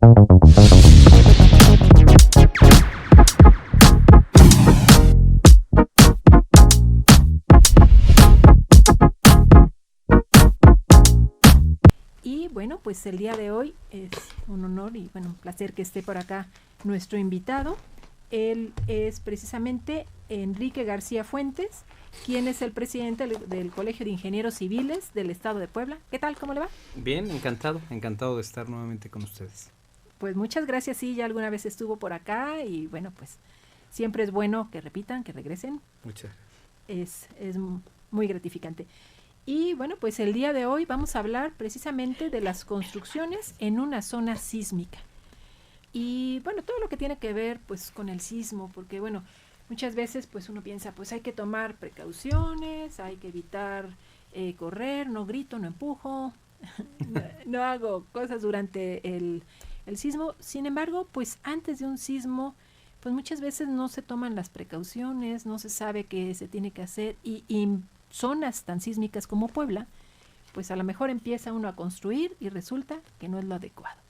Y bueno, pues el día de hoy es un honor y bueno, un placer que esté por acá nuestro invitado. Él es precisamente Enrique García Fuentes, quien es el presidente del Colegio de Ingenieros Civiles del Estado de Puebla. ¿Qué tal? ¿Cómo le va? Bien, encantado de estar nuevamente con ustedes. Pues muchas gracias, sí, ya alguna vez estuvo por acá y bueno, pues siempre es bueno que repitan, que regresen. Muchas Es muy gratificante. Y bueno, pues el día de hoy vamos a hablar precisamente de las construcciones en una zona sísmica. Y bueno, todo lo que tiene que ver pues con el sismo, porque bueno, muchas veces pues uno piensa pues hay que tomar precauciones, hay que evitar correr, no grito, no empujo, no hago cosas durante el sismo. Sin embargo, pues antes de un sismo, pues muchas veces no se toman las precauciones, no se sabe qué se tiene que hacer y zonas tan sísmicas como Puebla, pues a lo mejor empieza uno a construir y resulta que no es lo adecuado.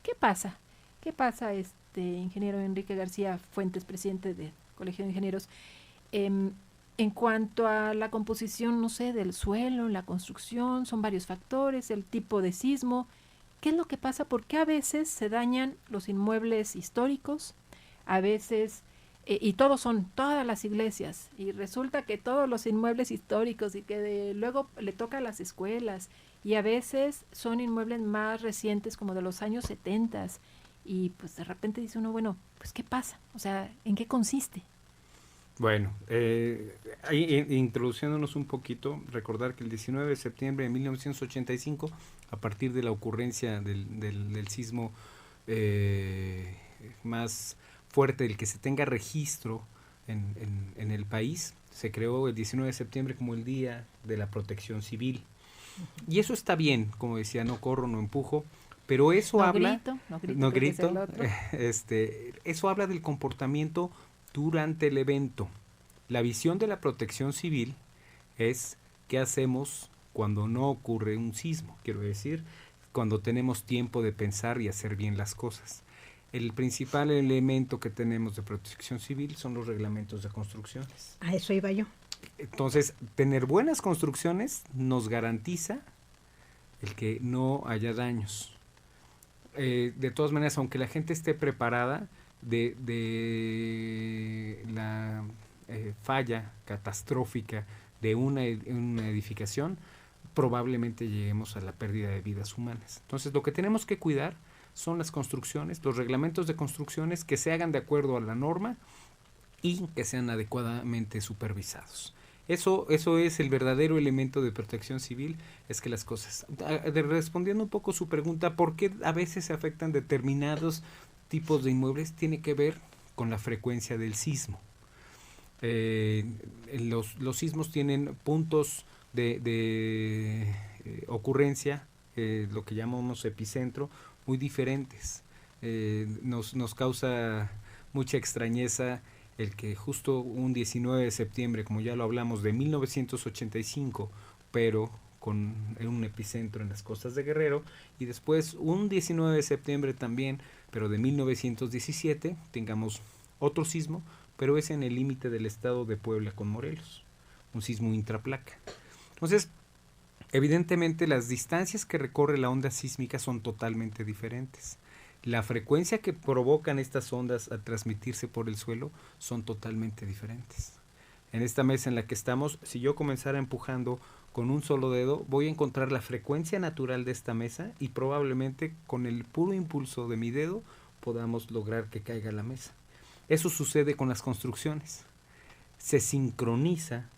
¿Qué pasa? ¿Qué pasa, ingeniero Enrique García Fuentes, presidente del Colegio de Ingenieros, en cuanto a la composición, no sé, del suelo, la construcción? Son varios factores, el tipo de sismo. ¿Qué es lo que pasa? Porque a veces se dañan los inmuebles históricos, a veces y todas las iglesias, y resulta que todos los inmuebles históricos y que luego le toca a las escuelas, y a veces son inmuebles más recientes como de los años 70 y pues de repente dice uno, bueno, pues ¿qué pasa? O sea, ¿en qué consiste? Bueno, ahí introduciéndonos un poquito, recordar que el 19 de septiembre de 1985, a partir de la ocurrencia del sismo más fuerte del que se tenga registro en el país, se creó el 19 de septiembre como el Día de la Protección Civil. Y eso está bien, como decía, no corro, no empujo, pero eso habla, no grito, eso habla del comportamiento durante el evento. La visión de la protección civil es qué hacemos cuando no ocurre un sismo, quiero decir, cuando tenemos tiempo de pensar y hacer bien las cosas. El principal elemento que tenemos de protección civil son los reglamentos de construcciones. A eso iba yo. Entonces, tener buenas construcciones nos garantiza el que no haya daños. De todas maneras, aunque la gente esté preparada de la falla catastrófica de una edificación, probablemente lleguemos a la pérdida de vidas humanas. Entonces, lo que tenemos que cuidar son las construcciones, los reglamentos de construcciones que se hagan de acuerdo a la norma y que sean adecuadamente supervisados. Eso es el verdadero elemento de protección civil, es que las cosas... Respondiendo un poco su pregunta, ¿por qué a veces se afectan determinados tipos de inmuebles? Tiene que ver con la frecuencia del sismo. Los sismos tienen puntos de ocurrencia, lo que llamamos epicentro, muy diferentes. Nos causa mucha extrañeza el que justo un 19 de septiembre, como ya lo hablamos, de 1985, pero con un epicentro en las costas de Guerrero, y después un 19 de septiembre también, pero de 1917, tengamos otro sismo, pero es en el límite del estado de Puebla con Morelos, un sismo intraplaca. Entonces, evidentemente las distancias que recorre la onda sísmica son totalmente diferentes. La frecuencia que provocan estas ondas al transmitirse por el suelo son totalmente diferentes. En esta mesa en la que estamos, si yo comenzara empujando con un solo dedo, voy a encontrar la frecuencia natural de esta mesa y probablemente con el puro impulso de mi dedo podamos lograr que caiga la mesa. Eso sucede con las construcciones. Se sincroniza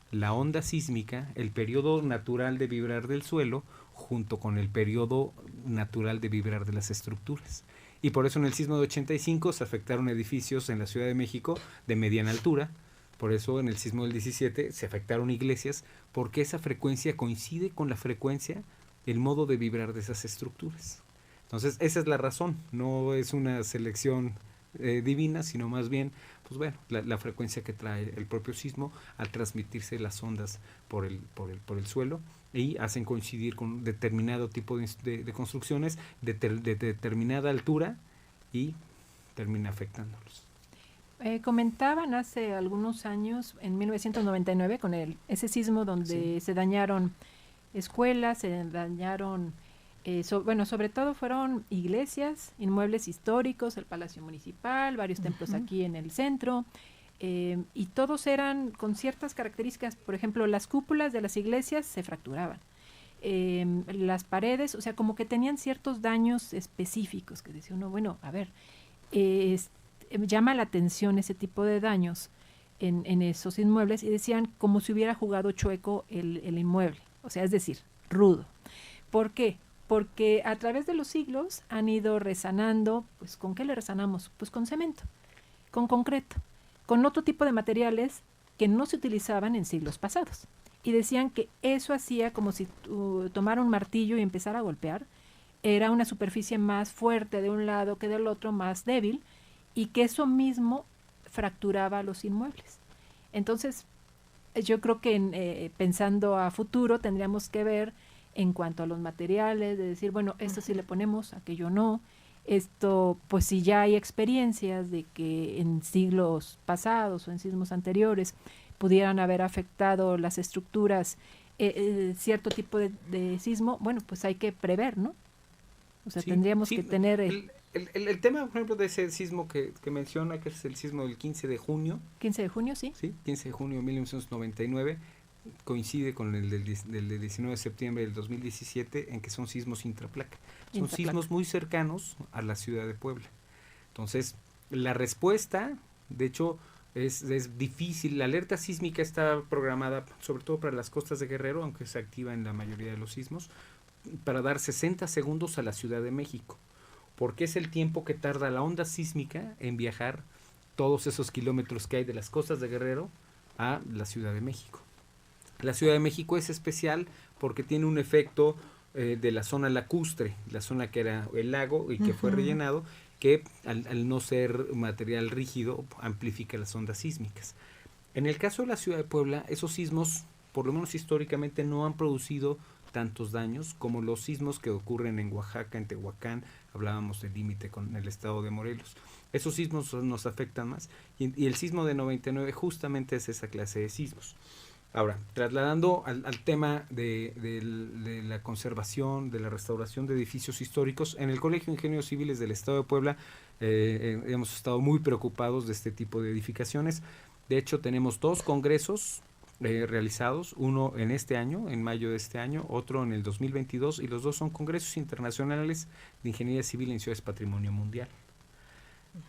la onda sísmica, el periodo natural de vibrar del suelo, junto con el periodo natural de vibrar de las estructuras. Y por eso en el sismo de 85 se afectaron edificios en la Ciudad de México de mediana altura. Por eso en el sismo del 17 se afectaron iglesias, porque esa frecuencia coincide con la frecuencia, el modo de vibrar de esas estructuras. Entonces esa es la razón, no es una selección divina, sino más bien, pues bueno, la frecuencia que trae el propio sismo al transmitirse las ondas por el suelo, y hacen coincidir con determinado tipo de construcciones de determinada altura y termina afectándolos. Comentaban hace algunos años, en 1999, con ese sismo donde se dañaron escuelas, se dañaron, sobre todo fueron iglesias, inmuebles históricos, el Palacio Municipal, varios templos aquí en el centro, y todos eran con ciertas características. Por ejemplo, las cúpulas de las iglesias se fracturaban. Las paredes, o sea, como que tenían ciertos daños específicos, que decía uno, bueno, a ver, llama la atención ese tipo de daños en esos inmuebles, y decían como si hubiera jugado chueco el inmueble, o sea, es decir, rudo. ¿Por qué? Porque a través de los siglos han ido resanando. Pues ¿con qué le resanamos? Pues con cemento, con concreto, con otro tipo de materiales que no se utilizaban en siglos pasados. Y decían que eso hacía como si tomara un martillo y empezara a golpear. Era una superficie más fuerte de un lado que del otro, más débil, y que eso mismo fracturaba los inmuebles. Entonces, yo creo que pensando a futuro tendríamos que ver en cuanto a los materiales, de decir, bueno, esto sí le ponemos, aquello no. Esto, pues si ya hay experiencias de que en siglos pasados o en sismos anteriores pudieran haber afectado las estructuras cierto tipo de sismo, bueno, pues hay que prever, ¿no? O sea, tendríamos que tener... El tema, por ejemplo, de ese sismo que menciona, que es el sismo del 15 de junio. 15 de junio, sí. Sí, 15 de junio de 1999, coincide con el del 19 de septiembre del 2017, en que son sismos intraplaca. Son sismos muy cercanos a la ciudad de Puebla. Entonces, la respuesta, de hecho, es difícil. La alerta sísmica está programada sobre todo para las costas de Guerrero, aunque se activa en la mayoría de los sismos, para dar 60 segundos a la Ciudad de México, porque es el tiempo que tarda la onda sísmica en viajar todos esos kilómetros que hay de las costas de Guerrero a la Ciudad de México. La Ciudad de México es especial porque tiene un efecto de la zona lacustre, la zona que era el lago y que fue rellenado, que al no ser material rígido amplifica las ondas sísmicas. En el caso de la Ciudad de Puebla, esos sismos, por lo menos históricamente, no han producido tantos daños como los sismos que ocurren en Oaxaca, en Tehuacán. Hablábamos del límite con el estado de Morelos. Esos sismos nos afectan más, y el sismo de 99 justamente es esa clase de sismos. Ahora, trasladando al tema de la conservación, de la restauración de edificios históricos, en el Colegio de Ingenieros Civiles del Estado de Puebla hemos estado muy preocupados de este tipo de edificaciones. De hecho, tenemos 2 congresos realizados, uno en este año, en mayo de este año, otro en el 2022, y los 2 son congresos internacionales de ingeniería civil en ciudades patrimonio mundial,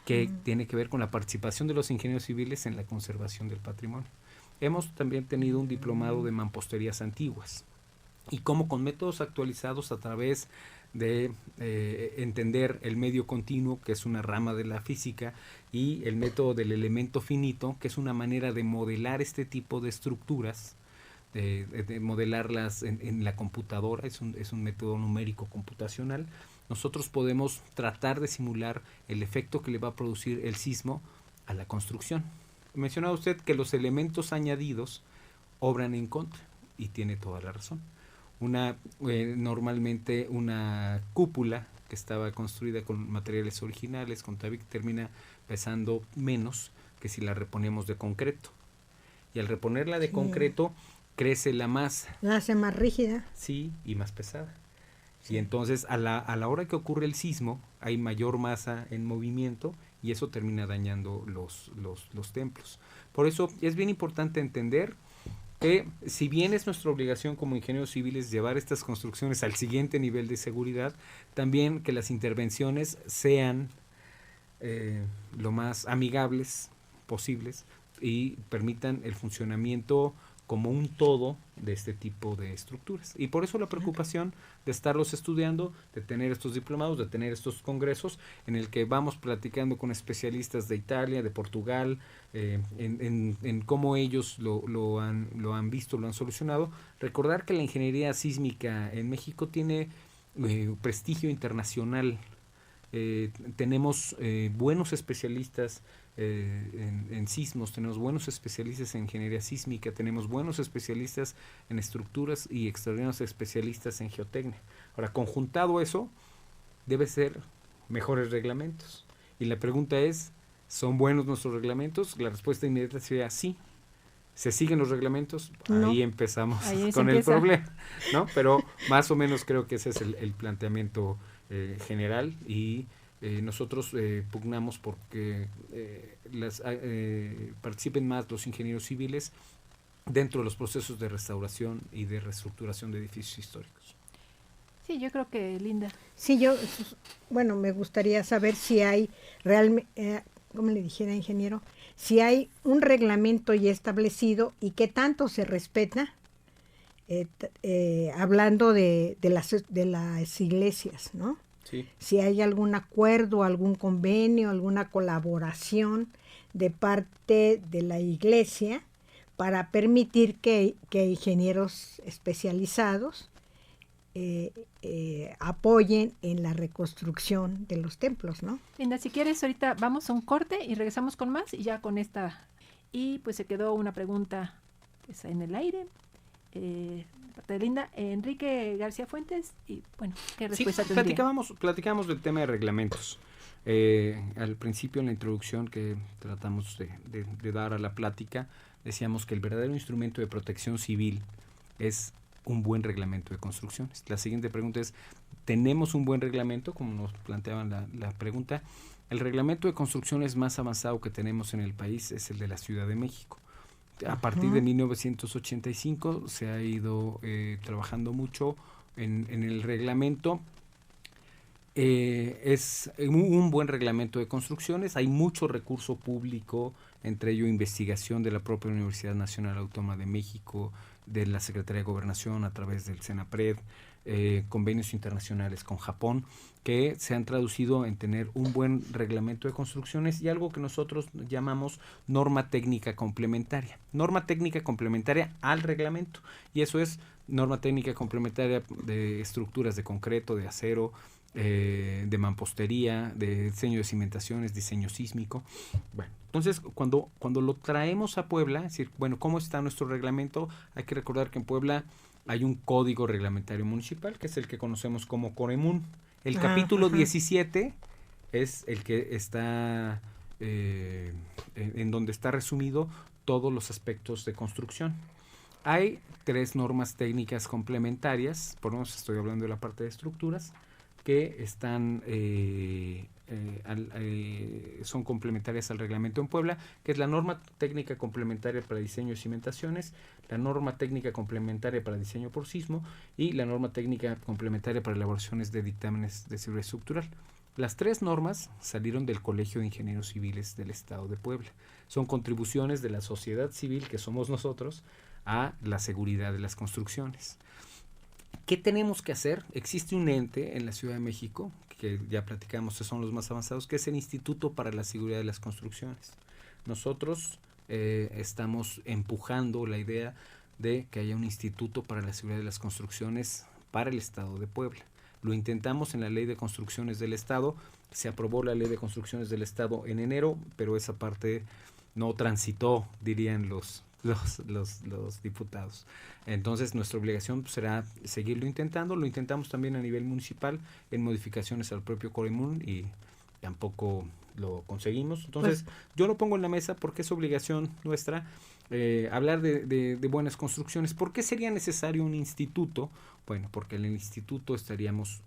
que tiene que ver con la participación de los ingenieros civiles en la conservación del patrimonio. Hemos también tenido un diplomado de mamposterías antiguas, y cómo con métodos actualizados a través de entender el medio continuo, que es una rama de la física, y el método del elemento finito, que es una manera de modelar este tipo de estructuras, de modelarlas en la computadora. Es un método numérico computacional. Nosotros podemos tratar de simular el efecto que le va a producir el sismo a la construcción. Mencionaba usted que los elementos añadidos obran en contra, y tiene toda la razón. Normalmente una cúpula que estaba construida con materiales originales, con tabique, termina pesando menos que si la reponemos de concreto. Y al reponerla de concreto, crece la masa. La hace más rígida. Sí, y más pesada. Y entonces a la hora que ocurre el sismo, hay mayor masa en movimiento, y eso termina dañando los templos. Por eso es bien importante entender que, si bien es nuestra obligación como ingenieros civiles llevar estas construcciones al siguiente nivel de seguridad, también que las intervenciones sean lo más amigables posibles y permitan el funcionamiento como un todo de este tipo de estructuras. Y por eso la preocupación de estarlos estudiando, de tener estos diplomados, de tener estos congresos en el que vamos platicando con especialistas de Italia, de Portugal, en cómo ellos lo han visto, lo han solucionado. Recordar que la ingeniería sísmica en México tiene prestigio internacional. tenemos buenos especialistas en sismos, tenemos buenos especialistas en ingeniería sísmica, tenemos buenos especialistas en estructuras y extraordinarios especialistas en geotecnia. Ahora, conjuntado eso, debe ser mejores reglamentos. Y la pregunta es, ¿son buenos nuestros reglamentos? La respuesta inmediata sería sí. ¿Se siguen los reglamentos? No. Ahí empezamos con el problema, ¿no? Pero más o menos creo que ese es el planteamiento general, y nosotros pugnamos porque participen más los ingenieros civiles dentro de los procesos de restauración y de reestructuración de edificios históricos. Sí, yo creo que Linda. Sí, bueno, me gustaría saber si hay realmente, como le dijera, ingeniero, si hay un reglamento ya establecido y qué tanto se respeta, hablando de las iglesias, ¿no? Sí. Si hay algún acuerdo, algún convenio, alguna colaboración de parte de la iglesia para permitir que ingenieros especializados apoyen en la reconstrucción de los templos, ¿no? Linda, si quieres, ahorita vamos a un corte y regresamos con más, y ya con esta. Y pues se quedó una pregunta pues, en el aire, parte de Linda. Enrique García Fuentes, y bueno, ¿qué respuesta tendría? Platicábamos del tema de reglamentos. Al principio, en la introducción que tratamos de dar a la plática, decíamos que el verdadero instrumento de protección civil es un buen reglamento de construcciones. La siguiente pregunta es, ¿tenemos un buen reglamento? Como nos planteaban la pregunta, el reglamento de construcciones más avanzado que tenemos en el país es el de la Ciudad de México. A partir de 1985 se ha ido trabajando mucho en el reglamento. Es un buen reglamento de construcciones, hay mucho recurso público, entre ello investigación de la propia Universidad Nacional Autónoma de México, de la Secretaría de Gobernación a través del CENAPRED, convenios internacionales con Japón, que se han traducido en tener un buen reglamento de construcciones y algo que nosotros llamamos norma técnica complementaria. Norma técnica complementaria al reglamento, y eso es norma técnica complementaria de estructuras de concreto, de acero, de mampostería, de diseño de cimentaciones, diseño sísmico. Bueno, entonces cuando lo traemos a Puebla, es decir, bueno, ¿cómo está nuestro reglamento? Hay que recordar que en Puebla hay un código reglamentario municipal, que es el que conocemos como Coremun. El capítulo 17 es el que está en donde está resumido todos los aspectos de construcción. Hay 3 normas técnicas complementarias, por lo menos estoy hablando de la parte de estructuras, que están son complementarias al reglamento en Puebla, que es la norma técnica complementaria para diseño de cimentaciones, la norma técnica complementaria para diseño por sismo y la norma técnica complementaria para elaboraciones de dictámenes de seguridad estructural. Las 3 normas salieron del Colegio de Ingenieros Civiles del Estado de Puebla. Son contribuciones de la sociedad civil, que somos nosotros, a la seguridad de las construcciones. ¿Qué tenemos que hacer? Existe un ente en la Ciudad de México, que ya platicamos que son los más avanzados, que es el Instituto para la Seguridad de las Construcciones. Nosotros estamos empujando la idea de que haya un Instituto para la Seguridad de las Construcciones para el Estado de Puebla. Lo intentamos en la Ley de Construcciones del Estado, se aprobó la Ley de Construcciones del Estado en enero, pero esa parte no transitó, dirían los diputados. Entonces nuestra obligación será seguirlo intentando. Lo intentamos también a nivel municipal en modificaciones al propio Coremun y tampoco lo conseguimos. Entonces yo lo pongo en la mesa porque es obligación nuestra hablar de buenas construcciones. ¿Por qué sería necesario un instituto? Bueno, porque en el instituto estaríamos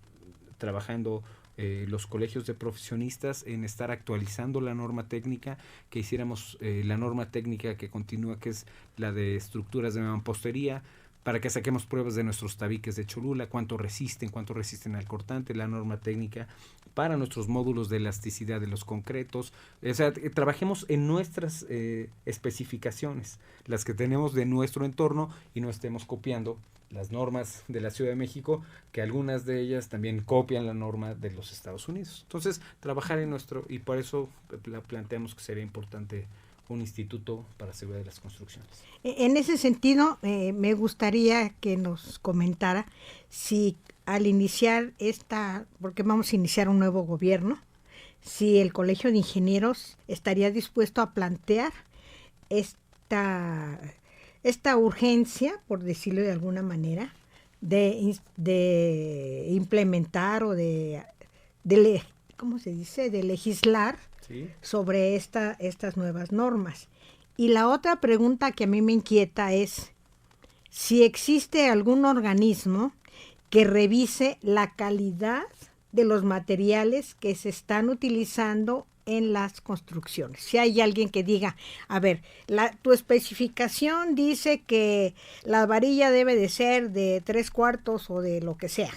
trabajando los colegios de profesionistas en estar actualizando la norma técnica, que hiciéramos la norma técnica que continúa, que es la de estructuras de mampostería, para que saquemos pruebas de nuestros tabiques de Cholula, cuánto resisten al cortante, la norma técnica para nuestros módulos de elasticidad de los concretos. O sea, trabajemos en nuestras especificaciones, las que tenemos de nuestro entorno, y no estemos copiando las normas de la Ciudad de México, que algunas de ellas también copian la norma de los Estados Unidos. Entonces, trabajar en nuestro, y por eso planteamos que sería importante un instituto para seguridad de las construcciones. En ese sentido, me gustaría que nos comentara si al iniciar porque vamos a iniciar un nuevo gobierno, si el Colegio de Ingenieros estaría dispuesto a plantear esta urgencia, por decirlo de alguna manera, de implementar o ¿cómo se dice?, de legislar, ¿sí?, sobre estas nuevas normas. Y la otra pregunta que a mí me inquieta es si existe algún organismo que revise la calidad de los materiales que se están utilizando en las construcciones. Si hay alguien que diga, a ver, tu especificación dice que la varilla debe de ser de 3/4 o de lo que sea,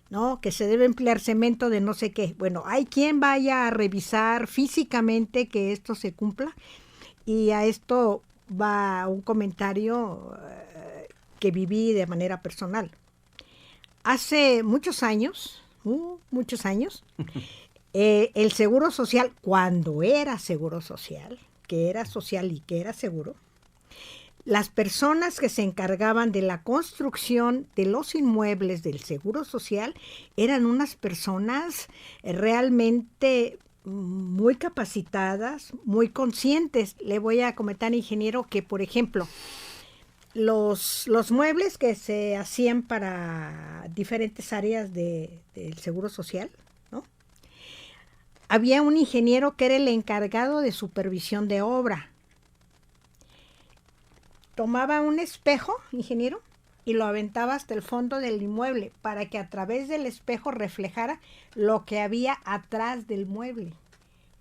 ¿no? Que se debe emplear cemento de no sé qué. Bueno, hay quien vaya a revisar físicamente que esto se cumpla. Y a esto va un comentario que viví de manera personal. Hace muchos años, el Seguro Social, cuando era Seguro Social, que era social y que era seguro, las personas que se encargaban de la construcción de los inmuebles del Seguro Social eran unas personas realmente muy capacitadas, muy conscientes. Le voy a comentar, ingeniero, que por ejemplo, los muebles que se hacían para diferentes áreas del Seguro Social, ¿no? Había un ingeniero que era el encargado de supervisión de obra. Tomaba un espejo, ingeniero, y lo aventaba hasta el fondo del inmueble para que a través del espejo reflejara lo que había atrás del mueble.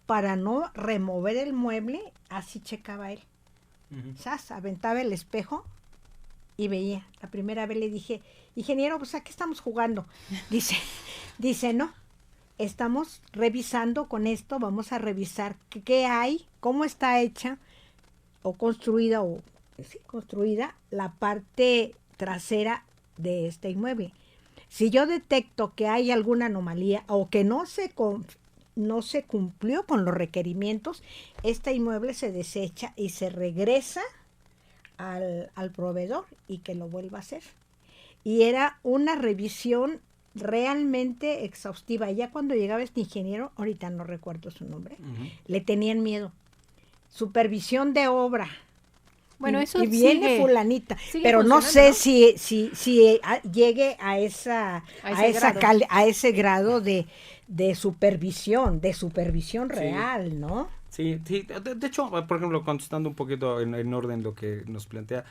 Para no remover el mueble, así checaba él. ¿Sabes? Aventaba el espejo y veía. La primera vez le dije, ingeniero, pues ¿a qué estamos jugando? Dice, no, estamos revisando con esto, vamos a revisar qué hay, cómo está hecha o construida la parte trasera de este inmueble. Si yo detecto que hay alguna anomalía o que no se cumplió con los requerimientos, este inmueble se desecha y se regresa al proveedor y que lo vuelva a hacer. Y era una revisión realmente exhaustiva. Ya cuando llegaba este ingeniero, ahorita no recuerdo su nombre, le tenían miedo. Supervisión de obra. Bueno, eso y viene fulanita, pero no sé, ¿no?, si llegue a ese grado de supervisión real, sí, ¿no? Sí, de hecho, por ejemplo, contestando un poquito en orden lo que nos plantea,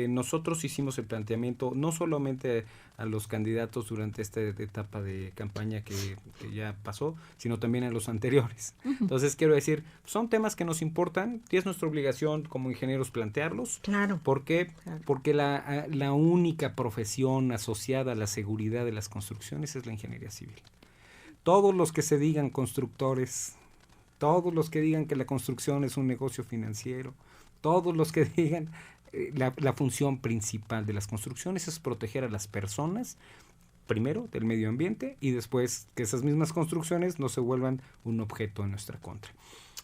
nosotros hicimos el planteamiento no solamente a los candidatos durante esta etapa de campaña que ya pasó, sino también a los anteriores. Entonces, quiero decir, son temas que nos importan y es nuestra obligación como ingenieros plantearlos. Claro. ¿Por qué? Porque la única profesión asociada a la seguridad de las construcciones es la ingeniería civil. Todos los que se digan constructores, todos los que digan que la construcción es un negocio financiero, todos los que digan la función principal de las construcciones es proteger a las personas, primero del medio ambiente y después que esas mismas construcciones no se vuelvan un objeto en nuestra contra.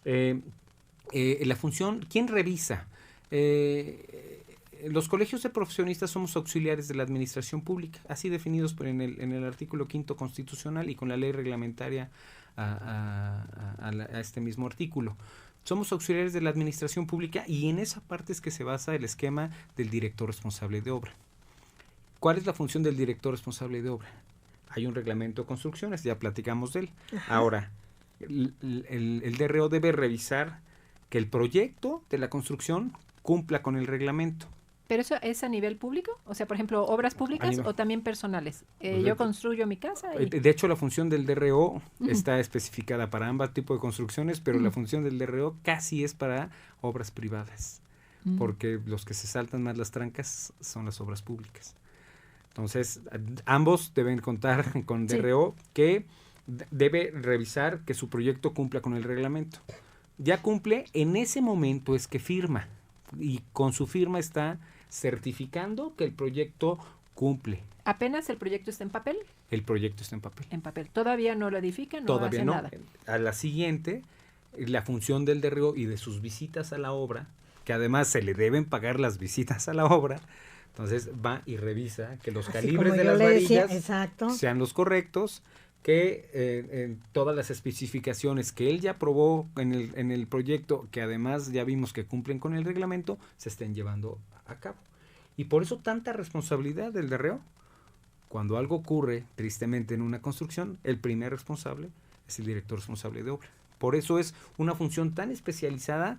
La función, ¿quién revisa? Los colegios de profesionistas somos auxiliares de la administración pública, así definidos en el artículo 5º constitucional y con la ley reglamentaria a este mismo artículo. Somos auxiliares de la administración pública y en esa parte es que se basa el esquema del director responsable de obra. ¿Cuál es la función del director responsable de obra? Hay un reglamento de construcciones, ya platicamos de él. Ajá. Ahora, el DRO debe revisar que el proyecto de la construcción cumpla con el reglamento. ¿Pero eso es a nivel público? O sea, por ejemplo, ¿obras públicas o también personales? Yo construyo mi casa y... De hecho, la función del DRO está especificada para ambos tipos de construcciones, pero la función del DRO casi es para obras privadas, porque los que se saltan más las trancas son las obras públicas. Entonces, ambos deben contar con DRO que debe revisar que su proyecto cumpla con el reglamento. Ya cumple, en ese momento es que firma, y con su firma está certificando que el proyecto cumple. ¿Apenas el proyecto está en papel? El proyecto está en papel. En papel. ¿Todavía no lo edifican? Todavía no no. Nada. A la siguiente, la función del DRO y de sus visitas a la obra, que además se le deben pagar las visitas a la obra. Entonces va y revisa que los Así calibres como de yo las le decía, varillas exacto. sean los correctos, que en todas las especificaciones que él ya aprobó en el proyecto, que además ya vimos que cumplen con el reglamento, se estén llevando a cabo. Y por eso tanta responsabilidad del DRO. Cuando algo ocurre tristemente en una construcción, el primer responsable es el director responsable de obra. Por eso es una función tan especializada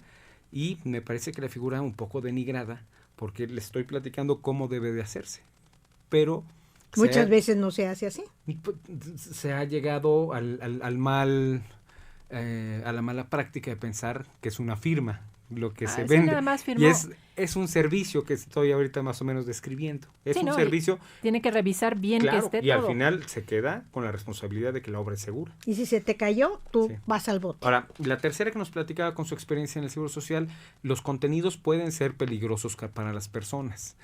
y me parece que la figura un poco denigrada, porque le estoy platicando cómo debe de hacerse. Pero Muchas veces no se hace así. se ha llegado a la mala práctica de pensar que es una firma lo que se sí, vende. nada más firmó. Y es un servicio que estoy ahorita más o menos describiendo. Es Sí, un ¿no? servicio. Tiene que revisar bien Claro, que esté y todo. al final se queda con la responsabilidad de que la obra es segura. Y si se te cayó, tú Sí. vas al bote. Ahora, la tercera que nos platicaba con su experiencia en el Seguro Social, los contenidos pueden ser peligrosos para las personas.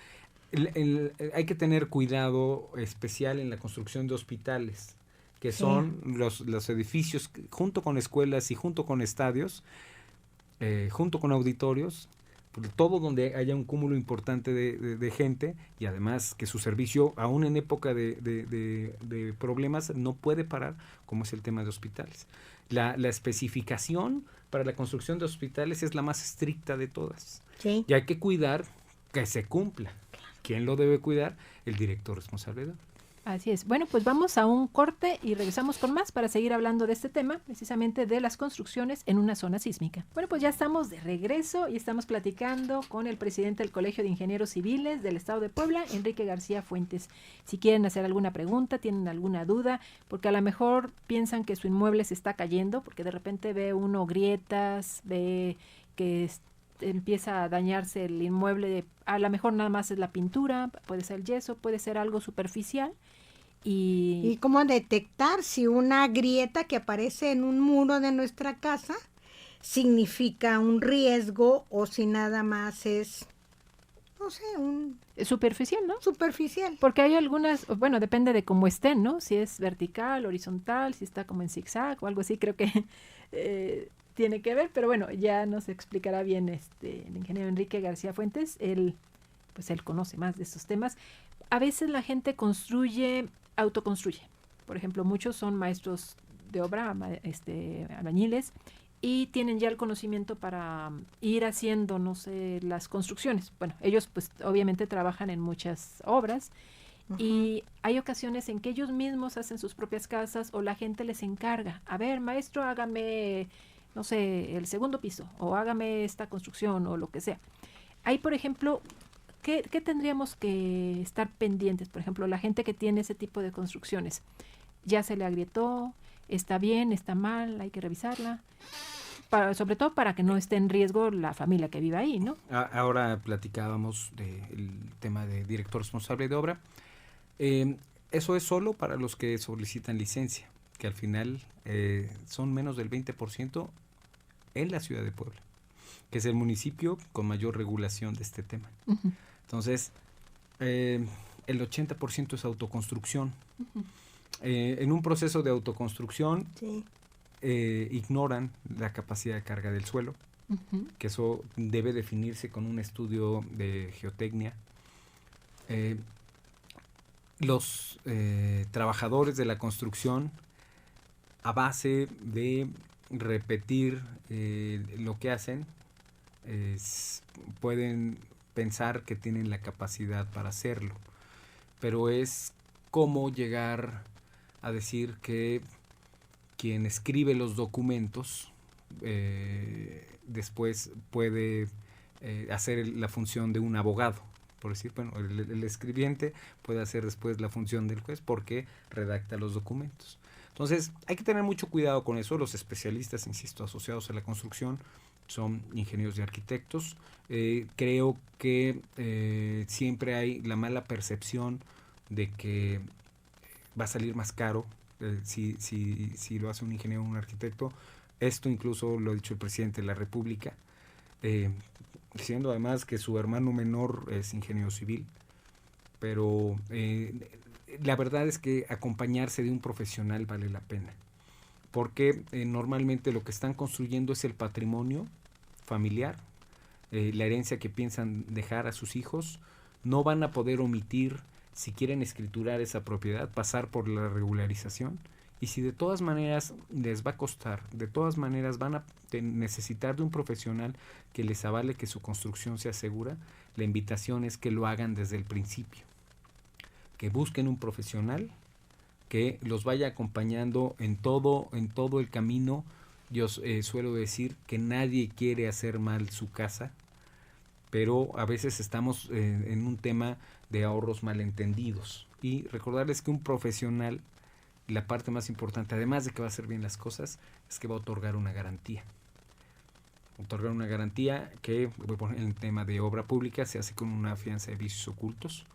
Hay que tener cuidado especial en la construcción de hospitales, que Sí. son los edificios junto con escuelas y junto con estadios, junto con auditorios, todo donde haya un cúmulo importante de gente, y además que su servicio, aún en época de problemas, no puede parar, como es el tema de hospitales. La especificación para la construcción de hospitales es la más estricta de todas. Sí. Y hay que cuidar que se cumpla. ¿Quién lo debe cuidar? El director responsable de obra. Así es. Bueno, pues vamos a un corte y regresamos con más para seguir hablando de este tema, precisamente de las construcciones en una zona sísmica. Bueno, pues ya estamos de regreso y estamos platicando con el presidente del Colegio de Ingenieros Civiles del Estado de Puebla, Enrique García Fuentes. Si quieren hacer alguna pregunta, tienen alguna duda, porque a lo mejor piensan que su inmueble se está cayendo, porque de repente ve uno grietas, ve que empieza a dañarse el inmueble, a lo mejor nada más es la pintura, puede ser el yeso, puede ser algo superficial. ¿Y cómo detectar si una grieta que aparece en un muro de nuestra casa significa un riesgo o si nada más es, no sé, un superficial, ¿no? Superficial. Porque hay algunas, bueno, depende de cómo estén, ¿no? Si es vertical, horizontal, si está como en zigzag o algo así, creo que tiene que ver, pero bueno, ya nos explicará bien el ingeniero Enrique García Fuentes, él conoce más de estos temas. A veces la gente autoconstruye. Por ejemplo, muchos son maestros de obra, albañiles, y tienen ya el conocimiento para ir haciendo, no sé, las construcciones. Bueno, ellos pues obviamente trabajan en muchas obras. Uh-huh. Y hay ocasiones en que ellos mismos hacen sus propias casas o la gente les encarga. A ver, maestro, hágame, no sé, el segundo piso o hágame esta construcción o lo que sea. Hay, por ejemplo, ¿qué tendríamos que estar pendientes? Por ejemplo, la gente que tiene ese tipo de construcciones. Ya se le agrietó, está bien, está mal, hay que revisarla. Sobre todo para que no esté en riesgo la familia que vive ahí, ¿no? Ahora platicábamos del tema de director responsable de obra. Eso es solo para los que solicitan licencia, que al final son menos del 20% en la ciudad de Puebla, que es el municipio con mayor regulación de este tema. Uh-huh. Entonces, el 80% es autoconstrucción. Uh-huh. En un proceso de autoconstrucción, sí. Ignoran la capacidad de carga del suelo, uh-huh. que eso debe definirse con un estudio de geotecnia. Los trabajadores de la construcción, a base de repetir lo que hacen, pueden pensar que tienen la capacidad para hacerlo, pero es cómo llegar a decir que quien escribe los documentos después puede hacer la función de un abogado, por decir, bueno, el escribiente puede hacer después la función del juez porque redacta los documentos. Entonces, hay que tener mucho cuidado con eso. Los especialistas, insisto, asociados a la construcción son ingenieros y arquitectos. Creo que siempre hay la mala percepción de que va a salir más caro si lo hace un ingeniero o un arquitecto. Esto incluso lo ha dicho el presidente de la República, diciendo además que su hermano menor es ingeniero civil, pero la verdad es que acompañarse de un profesional vale la pena, porque normalmente lo que están construyendo es el patrimonio familiar, la herencia que piensan dejar a sus hijos. No van a poder omitir, si quieren escriturar esa propiedad, pasar por la regularización. Y si de todas maneras les va a costar, de todas maneras van a necesitar de un profesional que les avale que su construcción sea segura, la invitación es que lo hagan desde el principio. Que busquen un profesional que los vaya acompañando en todo el camino. Yo suelo decir que nadie quiere hacer mal su casa, pero a veces estamos en un tema de ahorros malentendidos. Y recordarles que un profesional, la parte más importante, además de que va a hacer bien las cosas, es que va a otorgar una garantía. Otorgar una garantía que, en el tema de obra pública, se hace con una fianza de vicios ocultos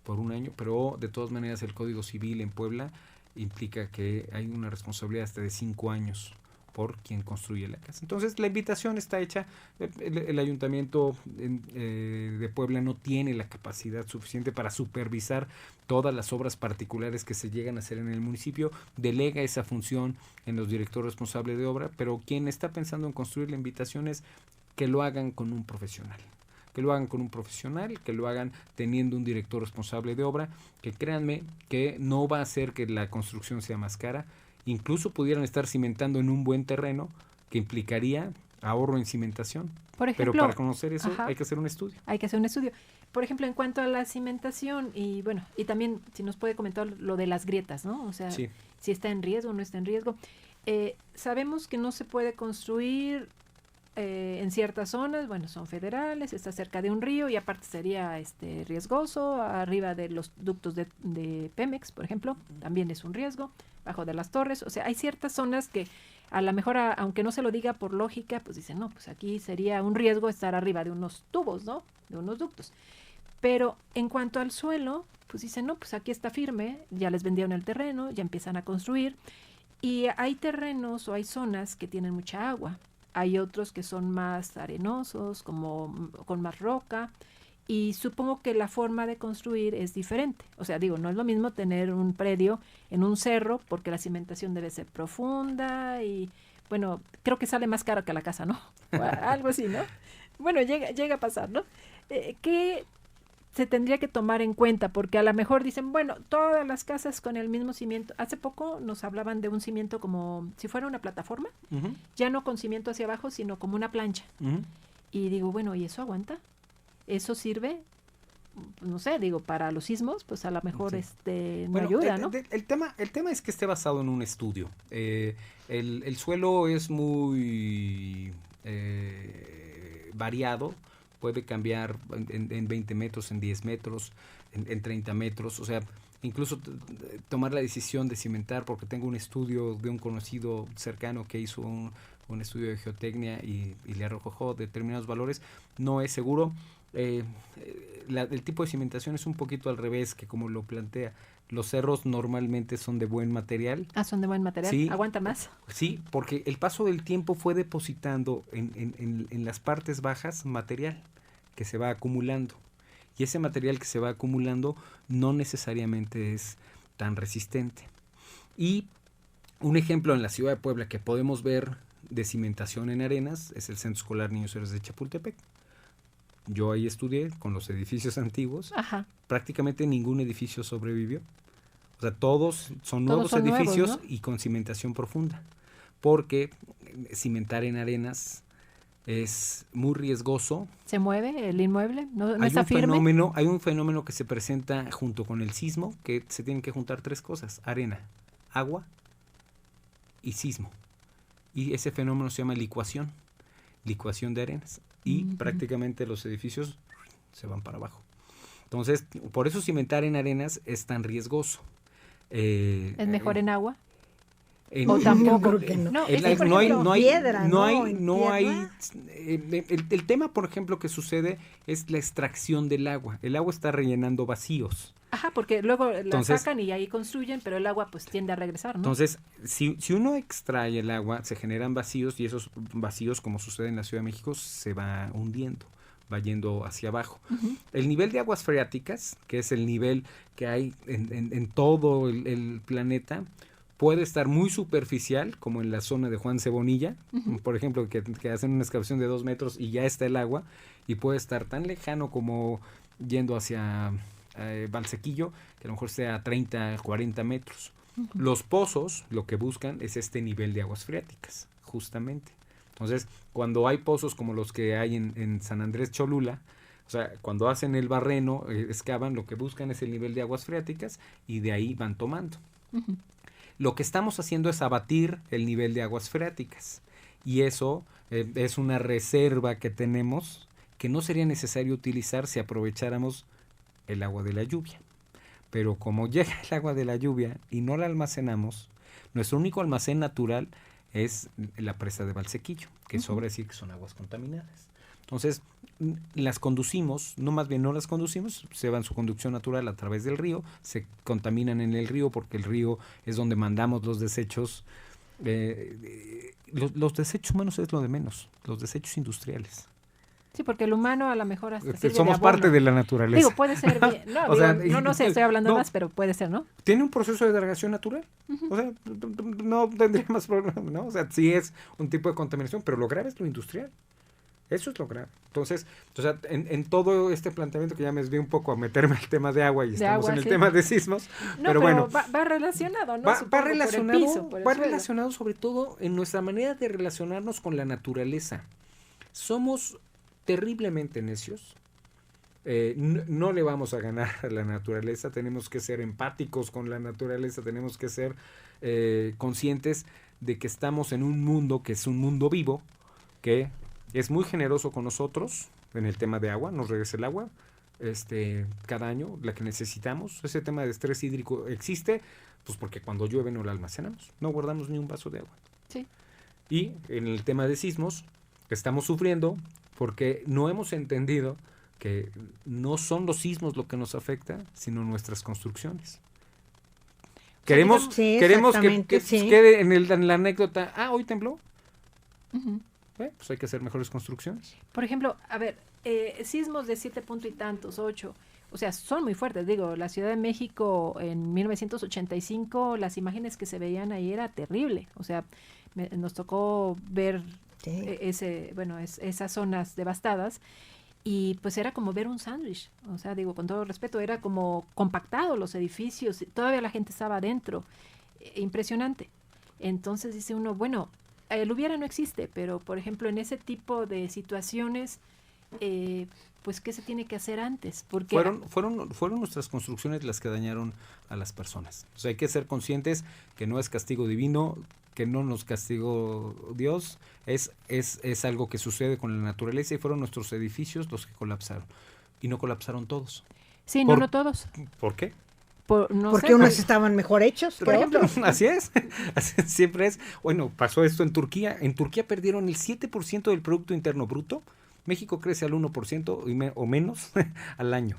por 1 año, pero de todas maneras el Código Civil en Puebla implica que hay una responsabilidad hasta de 5 años por quien construye la casa. Entonces la invitación está hecha. El Ayuntamiento de Puebla no tiene la capacidad suficiente para supervisar todas las obras particulares que se llegan a hacer en el municipio, delega esa función en los directores responsables de obra, pero quien está pensando en construir, la invitación es que lo hagan con un profesional. Que lo hagan con un profesional, que lo hagan teniendo un director responsable de obra, que créanme que no va a hacer que la construcción sea más cara. Incluso pudieran estar cimentando en un buen terreno, que implicaría ahorro en cimentación. Por ejemplo, pero para conocer eso ajá, hay que hacer un estudio. Hay que hacer un estudio. Por ejemplo, en cuanto a la cimentación, y bueno, y también si nos puede comentar lo de las grietas, ¿no? O sea, Sí. si está en riesgo o no está en riesgo. Sabemos que no se puede construir en ciertas zonas, bueno, son federales, está cerca de un río y aparte sería riesgoso, arriba de los ductos de Pemex, por ejemplo, también es un riesgo, bajo de las torres, o sea, hay ciertas zonas que a lo mejor, aunque no se lo diga por lógica, pues dicen, no, pues aquí sería un riesgo estar arriba de unos tubos, ¿no? De unos ductos. Pero en cuanto al suelo, pues dicen, no, pues aquí está firme, ya les vendieron el terreno, ya empiezan a construir, y hay terrenos o hay zonas que tienen mucha agua. Hay otros que son más arenosos, como con más roca, y supongo que la forma de construir es diferente. O sea, digo, no es lo mismo tener un predio en un cerro, porque la cimentación debe ser profunda y, bueno, creo que sale más caro que la casa, ¿no? O algo así, ¿no? Bueno, llega a pasar, ¿no? ¿Qué se tendría que tomar en cuenta? Porque a lo mejor dicen, bueno, todas las casas con el mismo cimiento. Hace poco nos hablaban de un cimiento como si fuera una plataforma, Uh-huh. ya no con cimiento hacia abajo, sino como una plancha. Uh-huh. Y digo, bueno, ¿y eso aguanta? ¿Eso sirve? Pues no sé, digo, para los sismos, pues a lo mejor Sí. no Bueno, ayuda, ¿no? el tema es que esté basado en un estudio. El suelo es muy variado, puede cambiar en 20 metros, en 10 metros, en 30 metros, o sea, incluso tomar la decisión de cimentar, porque tengo un estudio de un conocido cercano que hizo un estudio de geotecnia y le arrojó determinados valores, no es seguro. El tipo de cimentación es un poquito al revés que como lo plantea. Los cerros normalmente son de buen material. Ah, son de buen material. Sí. ¿Aguanta más? Sí, porque el paso del tiempo fue depositando en las partes bajas material que se va acumulando. Y ese material que se va acumulando no necesariamente es tan resistente. Y un ejemplo en la ciudad de Puebla que podemos ver de cimentación en arenas es el Centro Escolar Niños Héroes de Chapultepec. Yo ahí estudié con los edificios antiguos. Ajá. Prácticamente ningún edificio sobrevivió. O sea, todos son nuevos son nuevos, edificios, ¿no? y con cimentación profunda. Porque cimentar en arenas es muy riesgoso. ¿Se mueve el inmueble? ¿No Hay está firme? hay un fenómeno que se presenta junto con el sismo, que se tienen que juntar 3 cosas: arena, agua y sismo. Y ese fenómeno se llama licuación de arenas. Y prácticamente los edificios se van para abajo. Entonces, por eso cimentar en arenas es tan riesgoso. ¿Es mejor en agua? En- ¿O tampoco? Yo creo que no. No, el- es que, por no hay, ejemplo, no hay, piedra, no ¿no? hay, En no hay, tierra. el tema, por ejemplo, que sucede es la extracción del agua. El agua está rellenando vacíos. Ajá, porque luego la Entonces- sacan y ahí construyen, pero el agua pues tiende a regresar, ¿no? Entonces, si uno extrae el agua, se generan vacíos, y esos vacíos, como sucede en la Ciudad de México, se va hundiendo, va yendo hacia abajo. Ujú. El nivel de aguas freáticas, que es el nivel que hay en todo el planeta, puede estar muy superficial, como en la zona de Juan Cebonilla, por ejemplo, que hacen una excavación de 2 metros y ya está el agua, y puede estar tan lejano como yendo hacia Valsequillo, que a lo mejor sea 30, 40 metros. Los pozos lo que buscan es este nivel de aguas freáticas, justamente. Entonces, cuando hay pozos como los que hay en San Andrés Cholula, o sea, cuando hacen el barreno, excavan, lo que buscan es el nivel de aguas freáticas y de ahí van tomando. Lo que estamos haciendo es abatir el nivel de aguas freáticas, y eso es una reserva que tenemos que no sería necesario utilizar si aprovecháramos el agua de la lluvia. Pero como llega el agua de la lluvia y no la almacenamos, nuestro único almacén natural es la presa de Valsequillo, que sobra decir que son aguas contaminadas. Entonces, las conducimos, no las conducimos, se van su conducción natural a través del río, se contaminan en el río porque el río es donde mandamos los desechos. Los desechos humanos es lo de menos, los desechos industriales. Sí, porque el humano a lo mejor hasta sirve somos de abono. Parte de la naturaleza. Digo, puede ser bien. No, o sea, no sé, estoy hablando más, pero puede ser, ¿no? Tiene un proceso de degradación natural. O sea, no tendría más problema, ¿no? O sea, sí es un tipo de contaminación, pero lo grave es lo industrial. Eso es lo grave. Entonces, o sea, en todo este planteamiento, que ya me desvié un poco a meterme al tema de agua y estamos en el tema de sismos, pero bueno. Va relacionado, ¿no? Va relacionado sobre todo en nuestra manera de relacionarnos con la naturaleza. Somos terriblemente necios. No le vamos a ganar a la naturaleza, tenemos que ser empáticos con la naturaleza, tenemos que ser conscientes de que estamos en un mundo que es un mundo vivo, que es muy generoso con nosotros en el tema de agua, nos regresa el agua cada año, la que necesitamos. Ese tema de estrés hídrico existe, pues porque cuando llueve no la almacenamos, no guardamos ni un vaso de agua. Sí. Y en el tema de sismos estamos sufriendo porque no hemos entendido que no son los sismos lo que nos afecta, sino nuestras construcciones. Queremos que quede en la anécdota, hoy tembló. Pues hay que hacer mejores construcciones. Por ejemplo, a ver, sismos de 7 puntos y tantos, 8, o sea, son muy fuertes. Digo, la Ciudad de México en 1985, las imágenes que se veían ahí era terrible. O sea, nos tocó ver esas zonas devastadas, y pues era como ver un sándwich. O sea, digo, con todo respeto, era como compactado los edificios, todavía la gente estaba adentro. Impresionante. Entonces dice uno, bueno, el hubiera no existe, pero por ejemplo en ese tipo de situaciones, pues ¿qué se tiene que hacer antes? Porque fueron nuestras construcciones las que dañaron a las personas. O sea, hay que ser conscientes que no es castigo divino, que no nos castigó Dios, es algo que sucede con la naturaleza, y fueron nuestros edificios los que colapsaron. Y no colapsaron todos. Sí, no todos. ¿Por qué? Porque unos estaban mejor hechos que otros. Así es, siempre es. Bueno, pasó esto en Turquía. En Turquía perdieron el 7% del Producto Interno Bruto. México crece al 1% o menos al año.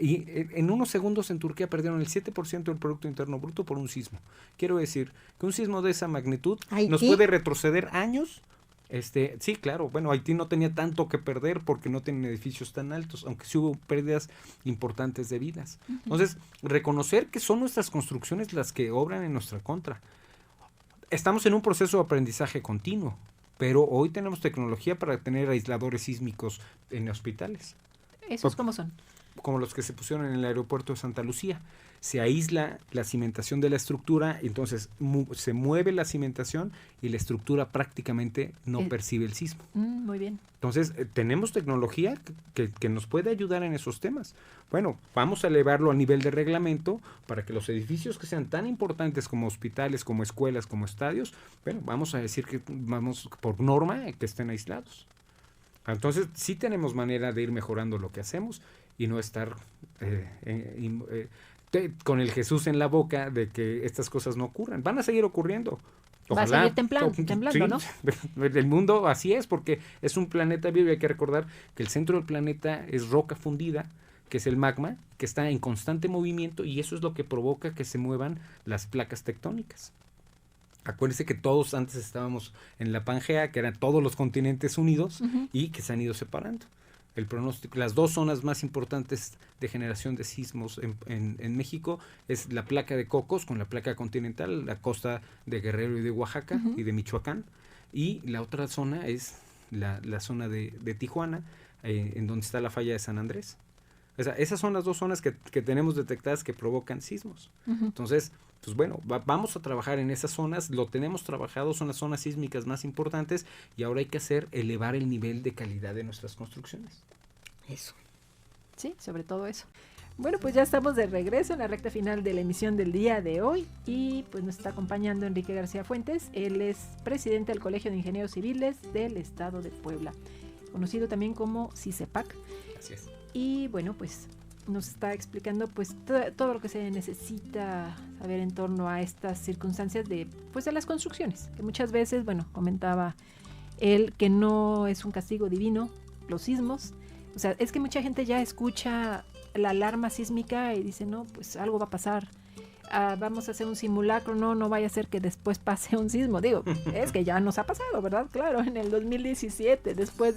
Y en unos segundos en Turquía perdieron el 7% del Producto Interno Bruto por un sismo. Quiero decir que un sismo de esa magnitud nos puede retroceder años. Sí, claro, bueno, Haití no tenía tanto que perder porque no tienen edificios tan altos, aunque sí hubo pérdidas importantes de vidas. Entonces, reconocer que son nuestras construcciones las que obran en nuestra contra. Estamos en un proceso de aprendizaje continuo, pero hoy tenemos tecnología para tener aisladores sísmicos en hospitales. ¿Esos cómo son? Como los que se pusieron en el aeropuerto de Santa Lucía. Se aísla la cimentación de la estructura, entonces se mueve la cimentación y la estructura prácticamente no percibe el sismo. Muy bien. Entonces, tenemos tecnología que nos puede ayudar en esos temas. Bueno, vamos a elevarlo a nivel de reglamento para que los edificios que sean tan importantes como hospitales, como escuelas, como estadios, bueno, vamos a decir que vamos por norma que estén aislados. Entonces, sí tenemos manera de ir mejorando lo que hacemos y no estar con el Jesús en la boca de que estas cosas no ocurran. Van a seguir ocurriendo. Ojalá. Va a seguir temblando, sí, ¿no? El mundo así es, porque es un planeta vivo, y hay que recordar que el centro del planeta es roca fundida, que es el magma, que está en constante movimiento, y eso es lo que provoca que se muevan las placas tectónicas. Acuérdense que todos antes estábamos en la Pangea, que eran todos los continentes unidos, y que se han ido separando. el pronóstico, las dos zonas más importantes de generación de sismos en México es la placa de Cocos con la placa continental, la costa de Guerrero y de Oaxaca y de Michoacán, y la otra zona es la zona de Tijuana, en donde está la falla de San Andrés. O sea, esas son las dos zonas que tenemos detectadas que provocan sismos. Entonces, pues bueno, vamos a trabajar en esas zonas, lo tenemos trabajado, son las zonas sísmicas más importantes, y ahora hay que elevar el nivel de calidad de nuestras construcciones. Eso. Sí, sobre todo eso. Bueno, pues ya estamos de regreso en la recta final de la emisión del día de hoy, y pues nos está acompañando Enrique García Fuentes. Él es presidente del Colegio de Ingenieros Civiles del Estado de Puebla, conocido también como CICEPAC. Así es. Y bueno, pues nos está explicando pues todo lo que se necesita saber en torno a estas circunstancias de las construcciones, que muchas veces, bueno, comentaba él que no es un castigo divino los sismos. O sea, es que mucha gente ya escucha la alarma sísmica y dice, no, pues algo va a pasar, vamos a hacer un simulacro, no vaya a ser que después pase un sismo. Digo, es que ya nos ha pasado, ¿verdad? Claro, en el 2017, después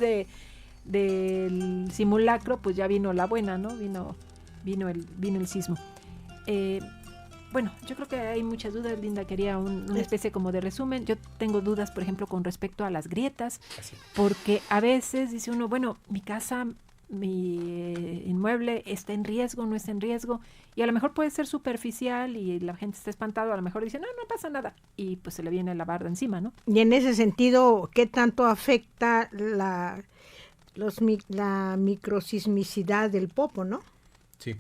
del simulacro, pues ya vino la buena, ¿no? Vino el sismo. Bueno, yo creo que hay muchas dudas. Linda quería una especie como de resumen. Yo tengo dudas, por ejemplo, con respecto a las grietas, porque a veces dice uno, bueno, mi casa, mi inmueble está en riesgo, no está en riesgo, y a lo mejor puede ser superficial y la gente está espantada, a lo mejor dice, no pasa nada, y pues se le viene la barda encima, ¿no? Y en ese sentido, ¿qué tanto afecta la microsismicidad del Popo, no? Sí.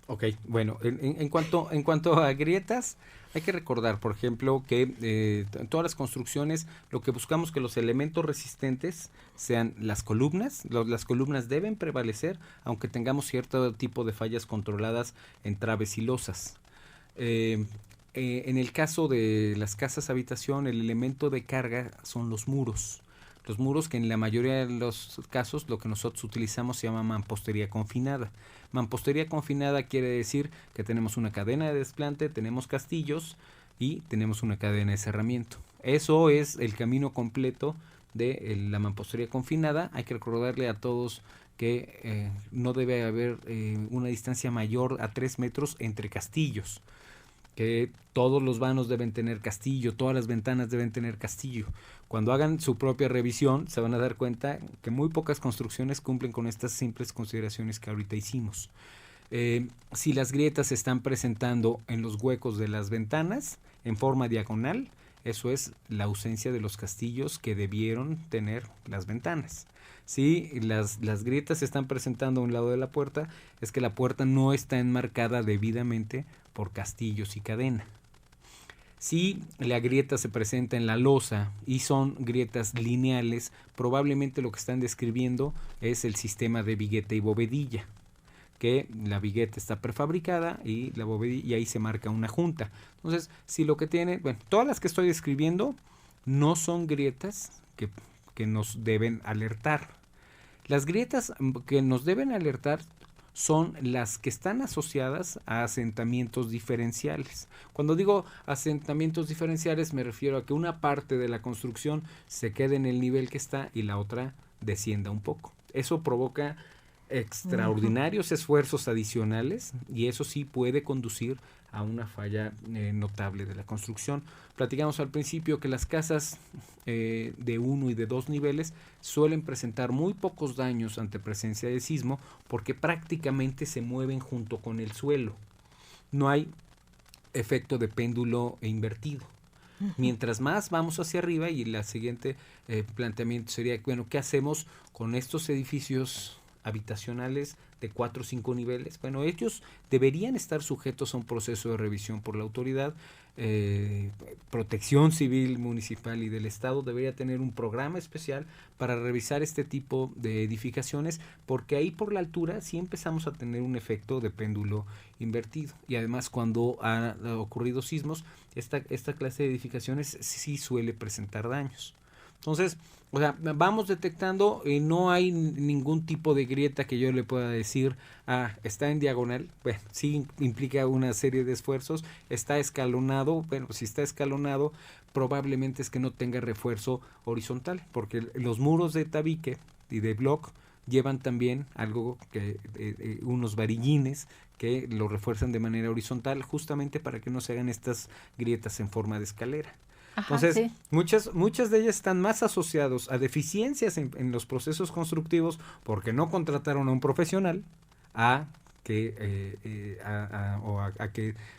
Ok, bueno, en cuanto a grietas, hay que recordar, por ejemplo, que en todas las construcciones lo que buscamos que los elementos resistentes sean las columnas. Las columnas deben prevalecer, aunque tengamos cierto tipo de fallas controladas en traves y losas. En el caso de las casas habitación, el elemento de carga son los muros. Los muros, que en la mayoría de los casos lo que nosotros utilizamos se llama mampostería confinada. Mampostería confinada quiere decir que tenemos una cadena de desplante, tenemos castillos y tenemos una cadena de cerramiento. Eso es el camino completo de la mampostería confinada. Hay que recordarle a todos que no debe haber una distancia mayor a 3 metros entre castillos, que todos los vanos deben tener castillo, todas las ventanas deben tener castillo. Cuando hagan su propia revisión se van a dar cuenta que muy pocas construcciones cumplen con estas simples consideraciones que ahorita hicimos. Si las grietas se están presentando en los huecos de las ventanas en forma diagonal, eso es la ausencia de los castillos que debieron tener las ventanas. Si las grietas se están presentando a un lado de la puerta, es que la puerta no está enmarcada debidamente por castillos y cadena. Si la grieta se presenta en la losa y son grietas lineales, probablemente lo que están describiendo es el sistema de vigueta y bovedilla, que la vigueta está prefabricada y la bovedilla, y ahí se marca una junta. Entonces, si lo que tiene, bueno, todas las que estoy describiendo no son grietas que nos deben alertar. Las grietas que nos deben alertar son las que están asociadas a asentamientos diferenciales. Cuando digo asentamientos diferenciales me refiero a que una parte de la construcción se quede en el nivel que está y la otra descienda un poco. Eso provoca extraordinarios esfuerzos adicionales y eso sí puede conducir a una falla notable de la construcción. Platicamos al principio que las casas de 1 y de 2 niveles suelen presentar muy pocos daños ante presencia de sismo porque prácticamente se mueven junto con el suelo. No hay efecto de péndulo invertido. Mientras más vamos hacia arriba, y la siguiente planteamiento sería, bueno, ¿qué hacemos con estos edificios habitacionales de 4 o 5 niveles? Bueno, ellos deberían estar sujetos a un proceso de revisión por la autoridad. Protección Civil Municipal y del Estado debería tener un programa especial para revisar este tipo de edificaciones, porque ahí por la altura sí empezamos a tener un efecto de péndulo invertido, y además cuando ha ocurrido sismos, esta clase de edificaciones sí suele presentar daños. Entonces, o sea, vamos detectando, no hay ningún tipo de grieta que yo le pueda decir, está en diagonal. Bueno, sí implica una serie de esfuerzos. Está escalonado. Bueno, si está escalonado, probablemente es que no tenga refuerzo horizontal, porque los muros de tabique y de block llevan también algo que unos varillines que lo refuerzan de manera horizontal justamente para que no se hagan estas grietas en forma de escalera. Ajá, Entonces, sí. muchas de ellas están más asociados a deficiencias en los procesos constructivos porque no contrataron a un profesional a que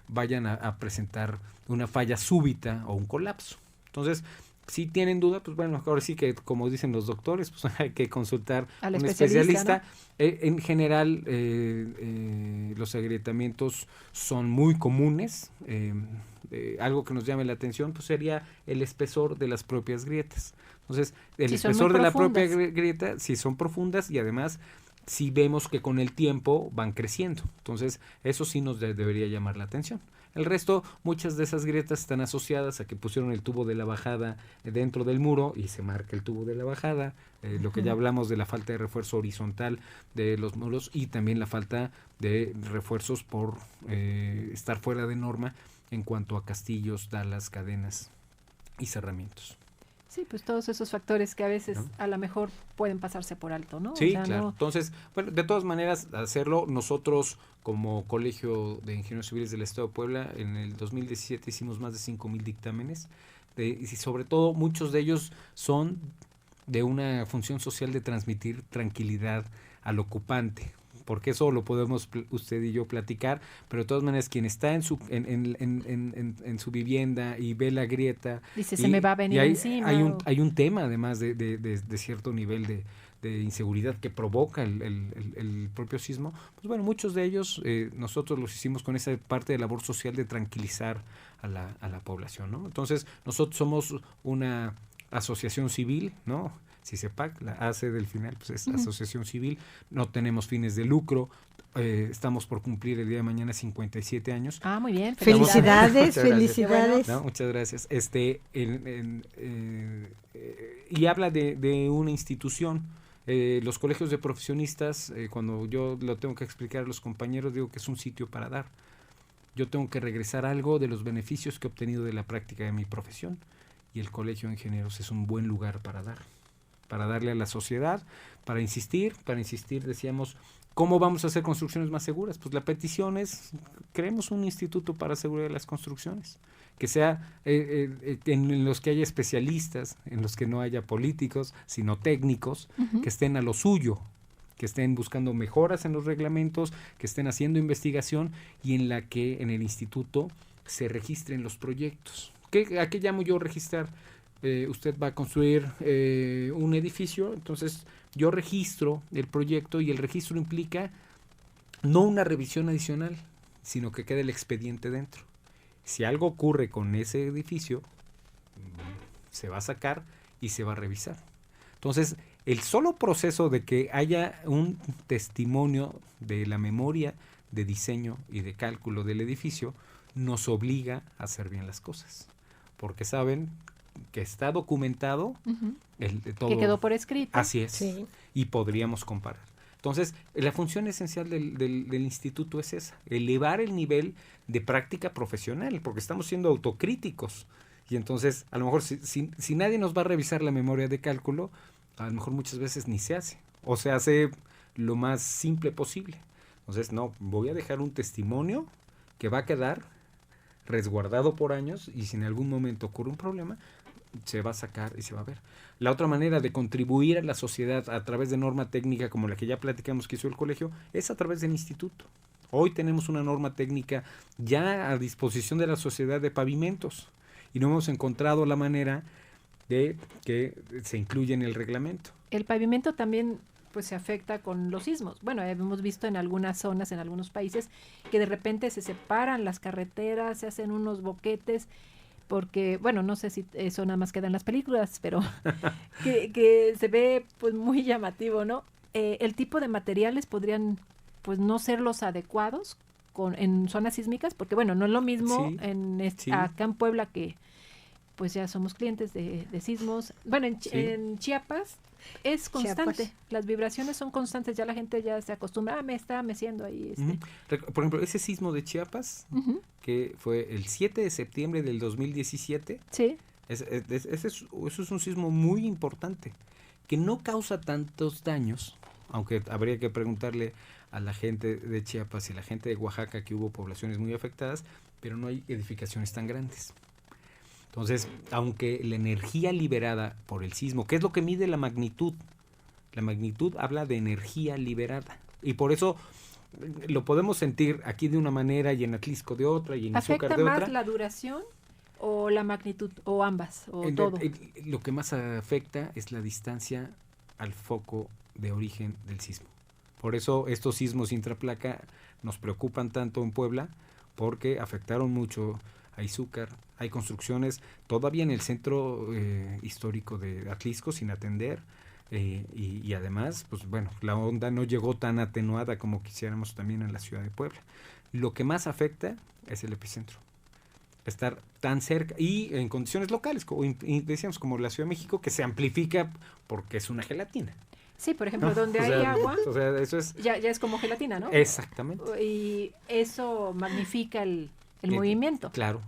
vayan a presentar una falla súbita o un colapso. Entonces, si tienen duda, pues bueno, ahora sí que como dicen los doctores, pues hay que consultar Al un especialista, especialista. En general, los agrietamientos son muy comunes. Algo que nos llame la atención pues sería el espesor de las propias grietas. Entonces, el Sí, son muy espesor de la propia profundas. grieta, si son profundas y además si vemos que con el tiempo van creciendo. Entonces, eso sí nos debería llamar la atención. El resto, muchas de esas grietas están asociadas a que pusieron el tubo de la bajada dentro del muro y se marca el tubo de la bajada, lo que ya hablamos de la falta de refuerzo horizontal de los muros y también la falta de refuerzos por estar fuera de norma en cuanto a castillos, dalas, cadenas y cerramientos. Sí, pues todos esos factores que a veces ¿No? a lo mejor pueden pasarse por alto, ¿no? Sí, O sea, claro. no, Entonces, bueno, de todas maneras, hacerlo nosotros como Colegio de Ingenieros Civiles del Estado de Puebla, en el 2017 hicimos más de 5,000 dictámenes, y sobre todo muchos de ellos son de una función social de transmitir tranquilidad al ocupante, porque eso lo podemos usted y yo platicar, pero de todas maneras quien está en su vivienda y ve la grieta dice, y, se me va a y venir encima. hay un tema además de cierto nivel de inseguridad que provoca el propio sismo, pues bueno, muchos de ellos nosotros los hicimos con esa parte de labor social de tranquilizar a la población, ¿no? Entonces nosotros somos una asociación civil, ¿no? CICEPAC, la AC del final, pues es asociación civil, no tenemos fines de lucro, estamos por cumplir el día de mañana 57 años. Ah, muy bien. Felicidades, Muchas gracias. felicidades. No, muchas gracias. Y habla de una institución. Los colegios de profesionistas, cuando yo lo tengo que explicar a los compañeros, digo que es un sitio para dar. Yo tengo que regresar algo de los beneficios que he obtenido de la práctica de mi profesión, y el Colegio de Ingenieros es un buen lugar para darle a la sociedad, para insistir, decíamos, ¿cómo vamos a hacer construcciones más seguras? Pues la petición es, creemos un instituto para seguridad de las construcciones, que sea en los que haya especialistas, en los que no haya políticos, sino técnicos, que estén a lo suyo, que estén buscando mejoras en los reglamentos, que estén haciendo investigación y en la que en el instituto se registren los proyectos. ¿A qué llamo yo registrar? Usted va a construir un edificio, entonces yo registro el proyecto y el registro implica no una revisión adicional, sino que quede el expediente dentro. Si algo ocurre con ese edificio, se va a sacar y se va a revisar. Entonces, el solo proceso de que haya un testimonio de la memoria de diseño y de cálculo del edificio nos obliga a hacer bien las cosas, porque saben que está documentado todo. Que quedó por escrito. Así es. Sí. Y podríamos comparar. Entonces, la función esencial del instituto es esa, elevar el nivel de práctica profesional, porque estamos siendo autocríticos. Y entonces, a lo mejor, si nadie nos va a revisar la memoria de cálculo, a lo mejor muchas veces ni se hace, o se hace lo más simple posible. Entonces, no, voy a dejar un testimonio que va a quedar resguardado por años, y si en algún momento ocurre un problema, se va a sacar y se va a ver. La otra manera de contribuir a la sociedad a través de norma técnica como la que ya platicamos que hizo el colegio es a través del instituto. Hoy tenemos una norma técnica ya a disposición de la sociedad de pavimentos y no hemos encontrado la manera de que se incluya en el reglamento. El pavimento también pues se afecta con los sismos. Bueno, hemos visto en algunas zonas, en algunos países, que de repente se separan las carreteras, se hacen unos boquetes, porque, bueno, no sé si eso nada más queda en las películas, pero que se ve pues muy llamativo, ¿no? El tipo de materiales podrían pues no ser los adecuados en zonas sísmicas, porque bueno, no es lo mismo sí. acá en Puebla, que pues ya somos clientes de sismos. Bueno, en Chiapas es constante, Chiapas. Las vibraciones son constantes, ya la gente ya se acostumbra, me está meciendo ahí. Por ejemplo, ese sismo de Chiapas, que fue el 7 de septiembre del 2017, sí. Eso es un sismo muy importante, que no causa tantos daños aunque habría que preguntarle a la gente de Chiapas y la gente de Oaxaca, que hubo poblaciones muy afectadas, pero no hay edificaciones tan grandes. Entonces, aunque la energía liberada por el sismo, ¿qué es lo que mide la magnitud? La magnitud habla de energía liberada, y por eso lo podemos sentir aquí de una manera y en Atlisco de otra y en Izúcar de otra. ¿Afecta más la duración o la magnitud, o ambas, o todo? Lo que más afecta es la distancia al foco de origen del sismo. Por eso estos sismos intraplaca nos preocupan tanto en Puebla, porque afectaron mucho a Izúcar. Hay construcciones todavía en el centro histórico de Atlisco sin atender, y además, pues bueno, la onda no llegó tan atenuada como quisiéramos también en la ciudad de Puebla. Lo que más afecta es el epicentro. Estar tan cerca y en condiciones locales, decíamos, como la Ciudad de México, que se amplifica porque es una gelatina. Sí, por ejemplo, donde hay agua, eso es, ya es como gelatina, ¿no? Exactamente. Y eso magnifica el movimiento. Claro.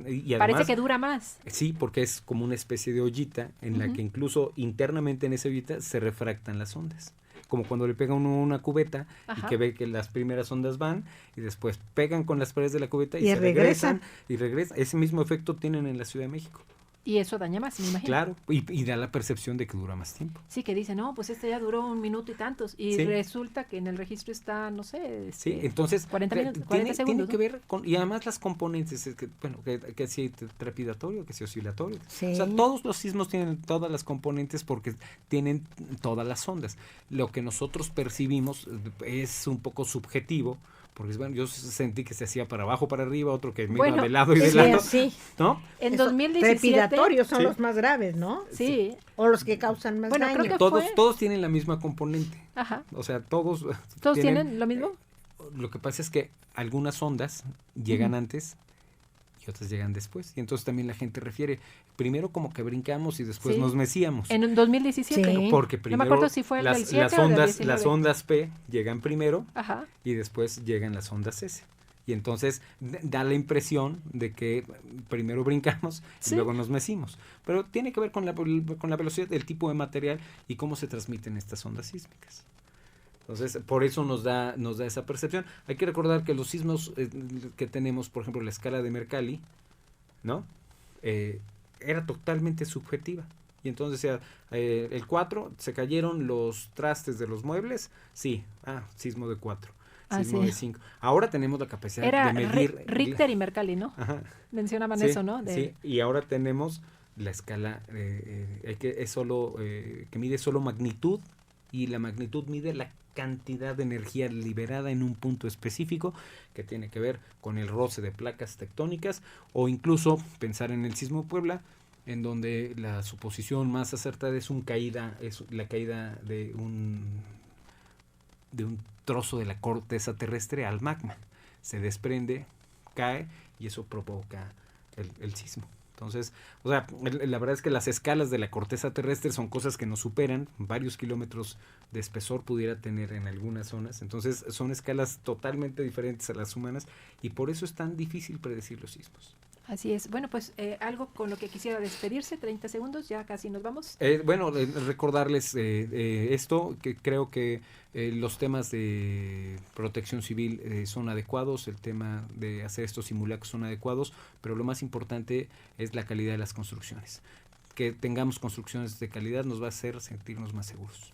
Y además, parece que dura más. Sí, porque es como una especie de ollita en la que incluso internamente en esa ollita se refractan las ondas. Como cuando le pega uno una cubeta y que ve que las primeras ondas van y después pegan con las paredes de la cubeta y se regresan. Ese mismo efecto tienen en la Ciudad de México. Y eso daña más, me imagino. Claro, y da la percepción de que dura más tiempo. Sí, que dicen, no, pues ya duró 1 minuto y tantos. Y resulta que en el registro está, no sé, sí, entonces 40 minutos, 40 segundos. Tiene que ver con, y además las componentes, que si trepidatorio, que si oscilatorio. Sí. O sea, todos los sismos tienen todas las componentes porque tienen todas las ondas. Lo que nosotros percibimos es un poco subjetivo, porque bueno, yo sentí que se hacía para abajo, para arriba, otro que me iba de lado y de lado. Sí. ¿No? En 2017... Trepidatorios son los más graves, ¿no? Sí. O los que causan más daño. Creo que todos tienen la misma componente. Ajá. O sea, todos tienen lo mismo. Lo que pasa es que algunas ondas llegan antes y otras llegan después. Y entonces también la gente refiere, primero como que brincamos y después nos mecíamos. En 2017. Sí. Porque primero no me acuerdo si fue las ondas P llegan primero. Ajá. Y después llegan las ondas S. Y entonces da la impresión de que primero brincamos y luego nos mecimos. Pero tiene que ver con la velocidad, el tipo de material y cómo se transmiten estas ondas sísmicas. Entonces, por eso nos da esa percepción. Hay que recordar que los sismos que tenemos, por ejemplo, la escala de Mercalli, ¿no? Era totalmente subjetiva. Y entonces decía, el 4, se cayeron los trastes de los muebles, sí, sismo de 4. Sismo de 5. Ahora tenemos la capacidad de medir. Richter y Mercalli, ¿no? Ajá. Mencionaban eso, ¿no? Sí, y ahora tenemos la escala que mide solo magnitud, y la magnitud mide la cantidad de energía liberada en un punto específico, que tiene que ver con el roce de placas tectónicas, o incluso pensar en el sismo de Puebla, en donde la suposición más acertada es la caída de un trozo de la corteza terrestre al magma. Se desprende, cae, y eso provoca el sismo. Entonces, o sea, la verdad es que las escalas de la corteza terrestre son cosas que nos superan, varios kilómetros de espesor pudiera tener en algunas zonas. Entonces, son escalas totalmente diferentes a las humanas, y por eso es tan difícil predecir los sismos. Así es. Bueno, pues algo con lo que quisiera despedirse, 30 segundos, ya casi nos vamos. Recordarles esto, que creo que los temas de protección civil son adecuados, el tema de hacer estos simulacros son adecuados, pero lo más importante es la calidad de las construcciones. Que tengamos construcciones de calidad nos va a hacer sentirnos más seguros.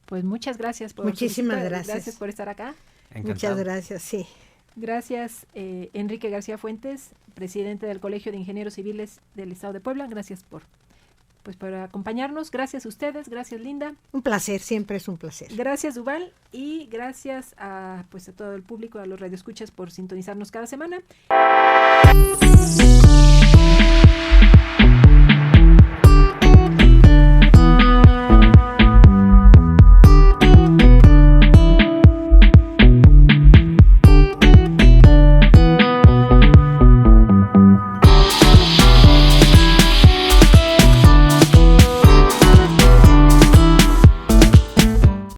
Pues muchas gracias por Muchísimas gracias. Gracias por estar acá. Encantado. Muchas gracias, sí. Gracias, Enrique García Fuentes, presidente del Colegio de Ingenieros Civiles del Estado de Puebla. Gracias por acompañarnos. Gracias a ustedes. Gracias, Linda. Un placer, siempre es un placer. Gracias, Duval. Y gracias a todo el público, a los radioescuchas, por sintonizarnos cada semana.